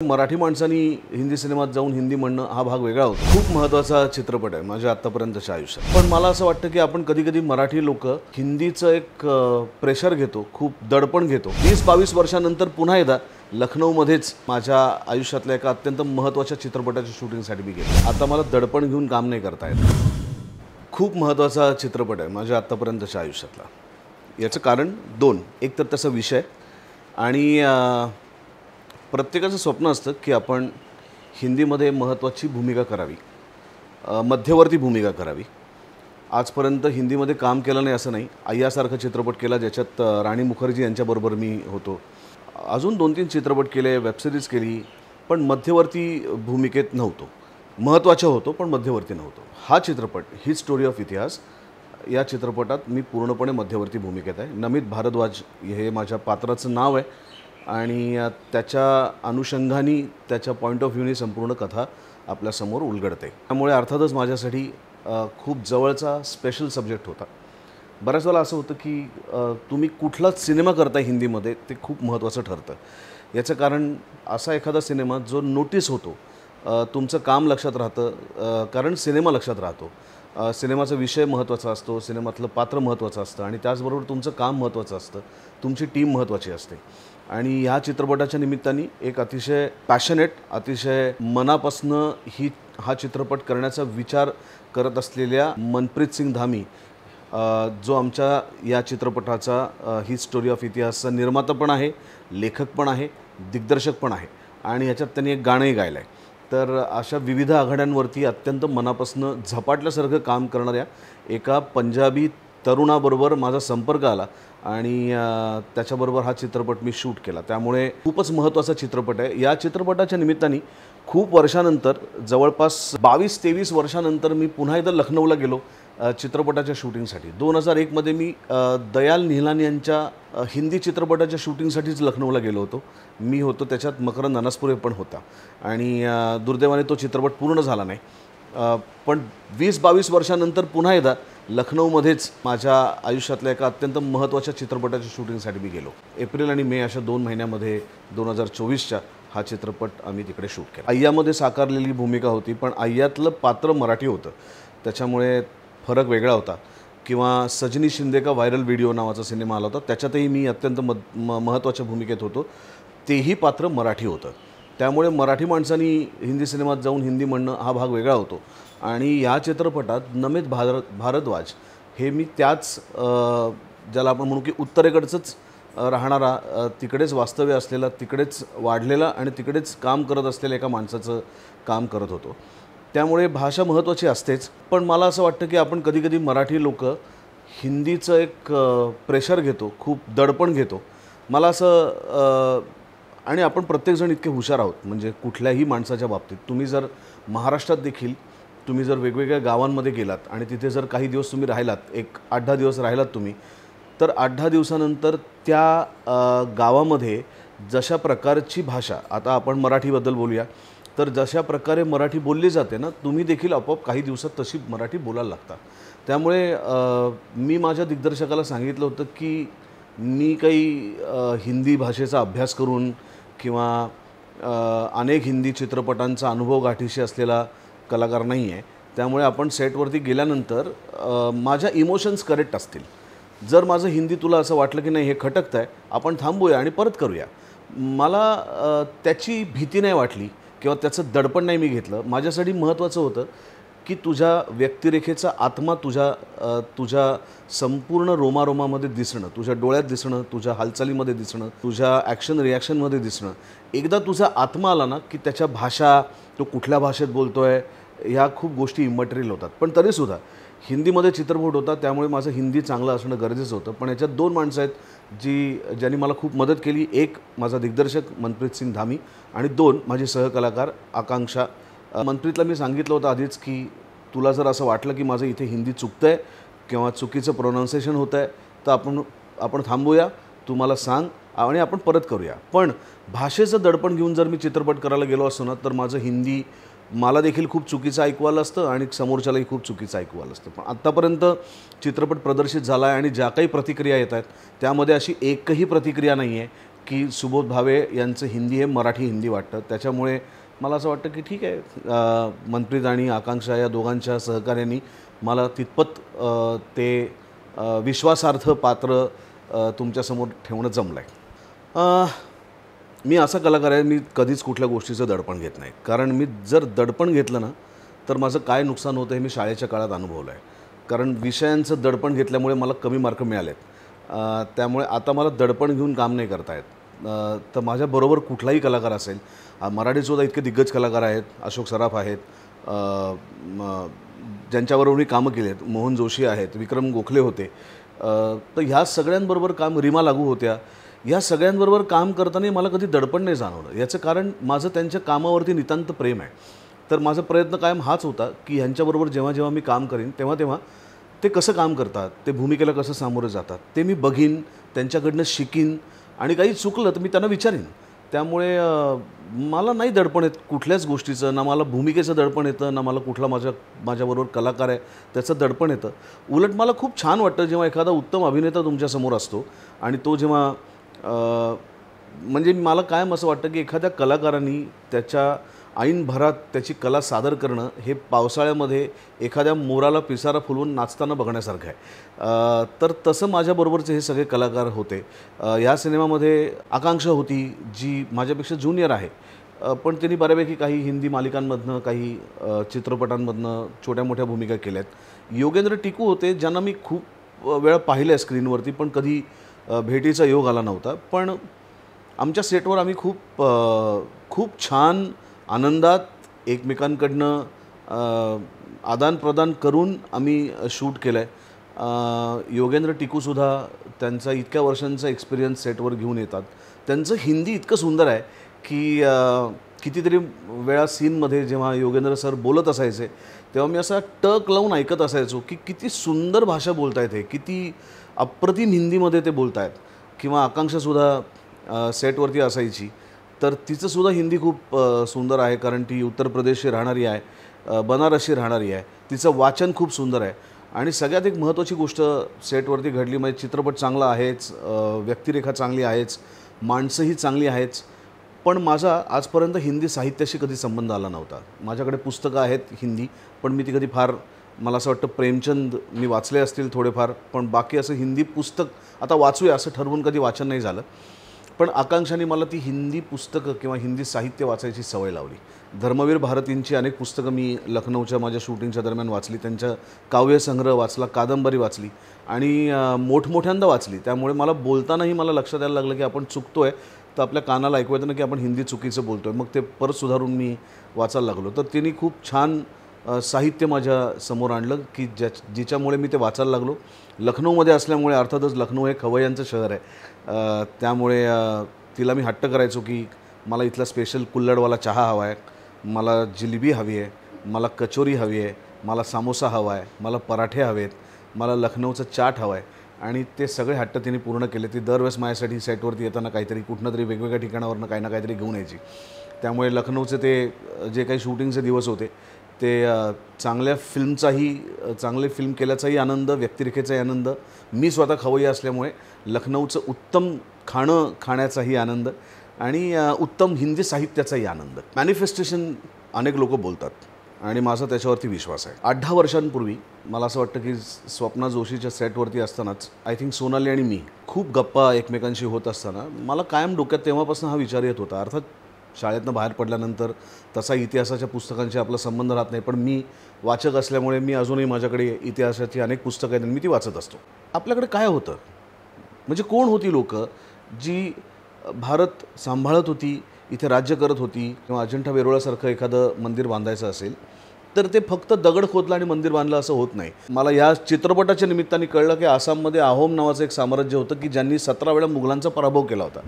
मराठी माणसांनी हिंदी सिनेमात जाऊन हिंदी म्हणणं हा भाग वेगळा होता। खूप महत्त्वाचा चित्रपट आहे माझ्या आत्तापर्यंतच्या आयुष्यात। पण मला असं वाटतं की आपण कधी-कधी मराठी लोक हिंदीचं एक प्रेशर घेतो, खूप दडपण घेतो। 20-22 वर्षांनंतर पुन्हा एकदा लखनौमध्येच माझ्या आयुष्यातल्या एका अत्यंत महत्त्वाच्या चित्रपटाच्या शूटिंगसाठी मी गेलो। आता मला दडपण घेऊन काम नाही करता येत। खूप महत्त्वाचा चित्रपट आहे माझ्या आत्तापर्यंतच्या आयुष्यातला। याचं कारण दोन, एक तर त्याचा विषय आणि प्रत्येकाचं स्वप्न असतं की आपण हिंदीमध्ये महत्त्वाची भूमिका करावी, मध्यवर्ती भूमिका करावी। आजपर्यंत हिंदीमध्ये काम केलं नाही असं नाही। अय्यासारखा चित्रपट केला ज्याच्यात राणी मुखर्जी यांच्याबरोबर मी होतो। अजून 2-3 चित्रपट केले, वेब सिरीज केली, पण मध्यवर्ती भूमिकेत नव्हतो। महत्त्वाचा होतो पण मध्यवर्ती नव्हतो। हा चित्रपट ही स्टोरी ऑफ इतिहास या चित्रपटात मी पूर्णपणे मध्यवर्ती भूमिकेत आहे। नमित भारद्वाज हे माझ्या पात्राचं नाव आहे आणि त्याच्या अनुषंगाने त्याच्या पॉइंट ऑफ व्ह्यूने संपूर्ण कथा आपल्यासमोर उलगडते। त्यामुळे अर्थातच माझ्यासाठी खूप जवळचा स्पेशल सब्जेक्ट होता। बऱ्याच वेळा असं होतं की तुम्ही कुठलाच सिनेमा करताय हिंदीमध्ये ते खूप महत्त्वाचं ठरतं। याचं कारण असा एखादा सिनेमा जो नोटीस होतो, तुमचं काम लक्षात राहतं, कारण सिनेमा लक्षात राहतो। सिनेमाचा विषय महत्त्वाचा असतो, सिनेमातलं पात्र महत्त्वाचं असतं आणि त्याचबरोबर तुमचं काम महत्त्वाचं असतं, तुमची टीम महत्त्वाची असते। आणि ह्या चित्रपटाच्या निमित्ताने एक अतिशय पॅशनेट, अतिशय मनापासनं हा चित्रपट करण्याचा विचार करत असलेल्या मनप्रीत सिंग धामी, जो आमच्या या चित्रपटाचा ही स्टोरी ऑफ इतिहासचा निर्माता पण आहे, लेखक पण आहे, दिग्दर्शक पण आहे आणि ह्याच्यात त्यांनी एक गाणंही गायलं आहे। तर अशा विविध आघाड्यांवरती अत्यंत मनापासनं झपाटल्यासारखं काम करणाऱ्या एका पंजाबी तरुणाबरोबर माझा संपर्क आला आणि त्याच्याबरोबर हा चित्रपट मी शूट केला। त्यामुळे खूपच महत्त्वाचा चित्रपट आहे। या चित्रपटाच्या निमित्ताने खूप वर्षानंतर, जवळपास 22-23 वर्षानंतर मी पुन्हा एकदा लखनौला गेलो चित्रपटाच्या शूटिंगसाठी। 2001 मध्ये मी दयाल निहलानी यांच्या हिंदी चित्रपटाच्या शूटिंगसाठीच लखनौला गेलो होतो। मी होतो त्याच्यात, मकरंद अनासपुरे पण होता आणि दुर्दैवाने तो चित्रपट पूर्ण झाला नाही। पण 20-22 वर्षांनंतर पुन्हा एकदा लखनौमध्येच माझ्या आयुष्यातल्या एका अत्यंत महत्त्वाच्या चित्रपटाच्या शूटिंगसाठी मी गेलो। एप्रिल आणि मे अशा 2 महिन्यामध्ये 2024च्या हा चित्रपट आम्ही तिकडे शूट केला। अय्यामध्ये साकारलेली भूमिका होती, पण अय्यातलं पात्र मराठी होतं, त्याच्यामुळे फरक वेगळा होता। किंवा सजनी शिंदे का व्हायरल व्हिडिओ नावाचा सिनेमा आला होता, त्याच्यातही मी अत्यंत महत्त्वाच्या भूमिकेत होतो, तेही पात्र मराठी होतं। त्यामुळे मराठी माणसांनी हिंदी सिनेमात जाऊन हिंदी म्हणणं हा भाग वेगळा होतो आणि या चित्रपटात नमित भारद्वाज हे मी त्याच ज्याला आपण म्हणू की उत्तरेकडचंच राहणारा, तिकडेच वास्तव्य असलेला, तिकडेच वाढलेला आणि तिकडेच काम करत असलेल्या एका माणसाचं काम करत होतो। त्यामुळे भाषा महत्त्वाची असतेच, पण मला असं वाटतं की आपण कधीकधी मराठी लोक हिंदीचं एक प्रेशर घेतो, खूप दडपण घेतो। मला असं आणि आपण प्रत्येकजण इतके हुशार आहोत, म्हणजे कुठल्याही माणसाच्या बाबतीत तुम्ही जर महाराष्ट्रात देखील तुम्ही जर वेगवेगळ्या गावांमध्ये गेलात आणि तिथे जर काही दिवस तुम्ही राहिलात, एक 8-10 दिवस राहिलात तुम्ही, तर 8-10 दिवसानंतर त्या गावामध्ये जशा प्रकारची भाषा, आता आपण मराठीबद्दल बोलूया, तर जशा प्रकारे मराठी बोलली जाते ना, तुम्ही देखील आपोआप काही दिवसात तशी मराठी बोलायला लागता। त्यामुळे मी माझ्या दिग्दर्शकाला सांगितलं होतं की मी काही हिंदी भाषेचा अभ्यास करून किंवा अनेक हिंदी चित्रपटांचा अनुभव गाठीशी असलेला कलाकार नाही आहे। त्यामुळे आपण सेटवरती गेल्यानंतर माझ्या इमोशन्स करेक्ट असतील। जर माझं हिंदी तुला असं वाटलं की नाही हे खटकतं आहे, आपण थांबूया आणि परत करूया। मला त्याची भीती नाही वाटली किंवा त्याचं दडपण नाही मी घेतलं। माझ्यासाठी महत्त्वाचं होतं की तुझ्या व्यक्तिरेखेचा आत्मा तुझ्या संपूर्ण रोमारोमामध्ये दिसणं, तुझ्या डोळ्यात दिसणं, तुझ्या हालचालीमध्ये दिसणं, तुझ्या ॲक्शन रिॲक्शनमध्ये दिसणं। एकदा तुझा आत्मा आला ना की त्याच्या भाषा, तो कुठल्या भाषेत बोलतो आहे, ह्या खूप गोष्टी इमटेरियल होतात। पण तरीसुद्धा हिंदीमध्ये चित्रपट होता, त्यामुळे माझं हिंदी चांगलं असणं गरजेचं होतं। पण याच्यात 2 माणसं आहेत ज्यांनी मला खूप मदत केली। एक माझा दिग्दर्शक मनप्रीत सिंग धामी आणि 2 माझे सहकलाकार आकांक्षा। मनप्रीतला मी सांगितलं होतं आधीच की तुला जर असं वाटलं की माझं इथे हिंदी चुकतं आहे किंवा चुकीचं प्रोनाऊन्सिएशन होतं आहे, तर आपण थांबूया, तू मला सांग आणि आपण परत करूया। पण भाषेचं दडपण घेऊन जर मी चित्रपट करायला गेलो असतो ना, तर माझं हिंदी मला देखील खूप चुकीचं ऐकू आलं असतं आणि समोरच्यालाही खूप चुकीचं ऐकू आलं असतं। पण आत्तापर्यंत चित्रपट प्रदर्शित झाला आहे आणि ज्या काही प्रतिक्रिया येत आहेत त्यामध्ये अशी एकही प्रतिक्रिया नाही आहे की सुबोध भावे यांचं हिंदी हे मराठी हिंदी वाटतं. त्याच्यामुळे मला असं वाटतं की ठीक आहे, मनप्रीत आणि आकांक्षा या दोघांच्या सहकार्याने मला तितपत ते विश्वासार्ह पात्र तुमच्यासमोर ठेवणं जमलं आहे. मी असा कलाकार आहे, मी कधीच कुठल्या गोष्टीचं दडपण घेत नाही. कारण मी जर दडपण घेतलं ना तर माझं काय नुकसान होतं हे मी शाळेच्या काळात अनुभवलं आहे. कारण विषयांचं दडपण घेतल्यामुळे मला कमी मार्क मिळालेत. त्यामुळे आता मला दडपण घेऊन काम नाही करता येत. तर माझ्याबरोबर कुठलाही कलाकार असेल, मराठीतसुद्धा इतके दिग्गज कलाकार आहेत, अशोक सराफ आहेत, ज्यांच्याबरोबर मी कामं केली आहेत, मोहन जोशी आहेत, विक्रम गोखले होते. तर ह्या सगळ्यांबरोबर काम, रीमा लागू होत्या, या सगळ्यांबरोबर काम करताना मला कधी दडपण नाही जाणवलं. याचं कारण माझं त्यांच्या कामावरती नितांत प्रेम आहे. तर माझा प्रयत्न कायम हाच होता की ह्यांच्याबरोबर जेव्हा जेव्हा मी काम करीन तेव्हा ते कसं काम करतात, ते भूमिकेला कसं सामोरे जातात ते मी बघीन, त्यांच्याकडनं शिकीन आणि काही चुकलं तर मी त्यांना विचारीन. त्यामुळे मला नाही दडपण येत कुठल्याच गोष्टीचं, ना मला भूमिकेचं दडपण येतं, ना मला कुठला माझ्याबरोबर कलाकार आहे त्याचं दडपण येतं. उलट मला खूप छान वाटतं जेव्हा एखादा उत्तम अभिनेता तुमच्यासमोर असतो आणि तो जेव्हा म्हणजे मला कायम असं वाटतं की एखाद्या कलाकारांनी त्याच्या ऐन भरात त्याची कला सादर करणं हे पावसाळ्यामध्ये एखाद्या मोराला पिसारा फुलवून नाचताना बघण्यासारखं आहे. तर तसं माझ्याबरोबरचे हे सगळे कलाकार होते. या सिनेमामध्ये आकांक्षा होती जी माझ्यापेक्षा ज्युनियर आहे, पण त्यांनी बऱ्यापैकी काही हिंदी मालिकांमधनं, काही चित्रपटांमधनं छोट्या मोठ्या भूमिका केल्यात. योगेंद्र टिकू होते ज्यांना मी खूप वेळा पाहिलं आहे स्क्रीनवरती, पण कधी भेटीचा योग आला नव्हता. पण आमच्या सेटवर आम्ही खूप छान आनंदात एकमेकांकडनं आदानप्रदान करून आम्ही शूट केलं आहे. योगेंद्र टिकूसुद्धा त्यांचा इतक्या वर्षांचा एक्सपिरियन्स सेटवर घेऊन येतात. त्यांचं हिंदी इतकं सुंदर आहे की कितीतरी वेळा सीनमध्ये जेव्हा योगेंद्र सर बोलत असायचे तेव्हा मी असा टक लावून ऐकत असायचो की किती सुंदर भाषा बोलत आहेत हे, किती अप्रतिम हिंदीमध्ये ते बोलत आहेत. किंवा आकांक्षासुद्धा सेटवरती असायची तर तिचंसुद्धा हिंदी खूप सुंदर आहे, कारण ती उत्तर प्रदेशची राहणारी आहे, बनारसची राहणारी आहे. तिचं वाचन खूप सुंदर आहे. आणि सगळ्यात एक महत्त्वाची गोष्ट सेटवरती घडली म्हणजे चित्रपट चांगला आहेच, व्यक्तिरेखा चांगली आहेच, माणसंही चांगली आहेच, पण माझा आजपर्यंत हिंदी साहित्याशी कधी संबंध आला नव्हता. माझ्याकडे पुस्तकं आहेत हिंदी, पण मी ती कधी फार, मला असं वाटतं प्रेमचंद मी वाचले असतील थोडेफार, पण बाकी असं हिंदी पुस्तक आता वाचूया असं ठरवून कधी वाचन नाही झालं. पण आकांक्षाने मला ती हिंदी पुस्तकं किंवा हिंदी साहित्य वाचायची सवय लावली. धर्मवीर भारतींची अनेक पुस्तकं मी लखनौच्या माझ्या शूटिंगच्या दरम्यान वाचली, त्यांच्या काव्यसंग्रह वाचला, कादंबरी वाचली आणि मोठमोठ्यांदा वाचली. त्यामुळे मला बोलतानाही मला लक्षात यायला लागलं की आपण चुकतो आहे, तर आपल्या कानाला ऐकू येतं ना की आपण हिंदी चुकीचं बोलतो आहे. मग ते परत सुधारून मी वाचायला लागलो. तर तिने खूप छान साहित्य माझ्या समोर आणलं की जिच्यामुळे मी ते वाचायला लागलो. लखनौमध्ये असल्यामुळे अर्थातच लखनौ हे खवय्यांचं शहर आहे, त्यामुळे तिला मी हट्ट करायचो की मला इथला स्पेशल कुल्हड़वाला चहा हवा आहे, मला जिलेबी हवी आहे, मला कचोरी हवी आहे, मला समोसा हवा आहे, मला पराठे हवे आहेत, मला लखनौचं चाट हवं आहे. आणि ते सगळे हट्ट तिने पूर्ण केले. ती दरवेळेस माझ्यासाठी सेटवरती येताना काहीतरी कुठनं तरी वेगवेगळ्या ठिकाणावरनं काही ना काहीतरी घेऊन यायची. त्यामुळे लखनौचे ते जे काही शूटिंगचे दिवस होते ते चांगल्या फिल्मचाही, चांगले फिल्म केल्याचाही आनंद, व्यक्तिरेखेचाही आनंद, मी स्वतः खवय्ये असल्यामुळे लखनौचं उत्तम खाणं खाण्याचाही आनंद आणि उत्तम हिंदी साहित्याचाही आनंद. मॅनिफेस्टेशन अनेक लोक बोलतात आणि माझा त्याच्यावरती विश्वास आहे. 8-10 वर्षांपूर्वी मला असं वाटतं की स्वप्ना जोशीच्या सेटवरती असतानाच आय थिंक सोनाली आणि मी खूप गप्पा एकमेकांशी होत असताना मला कायम डोक्यात तेव्हापासून हा विचार येत होता. अर्थात शाळेतनं बाहेर पडल्यानंतर तसा इतिहासाच्या पुस्तकांशी आपला संबंध राहत नाही, पण मी वाचक असल्यामुळे मी अजूनही माझ्याकडे इतिहासाची अनेक पुस्तकं आहेत आणि मी ती वाचत असतो. आपल्याकडे काय होतं म्हणजे कोण होती लोकं जी भारत सांभाळत होती, इथे राज्य करत होती, किंवा अजिंठा वेरूळासारखं एखादं मंदिर बांधायचं असेल तर ते फक्त दगड खोदलं आणि मंदिर बांधलं असं होत नाही. मला या चित्रपटाच्या निमित्ताने कळलं की आसाममध्ये अहोम नावाचं एक साम्राज्य होतं की ज्यांनी 17 वेळा मुघलांचा पराभव केला होता.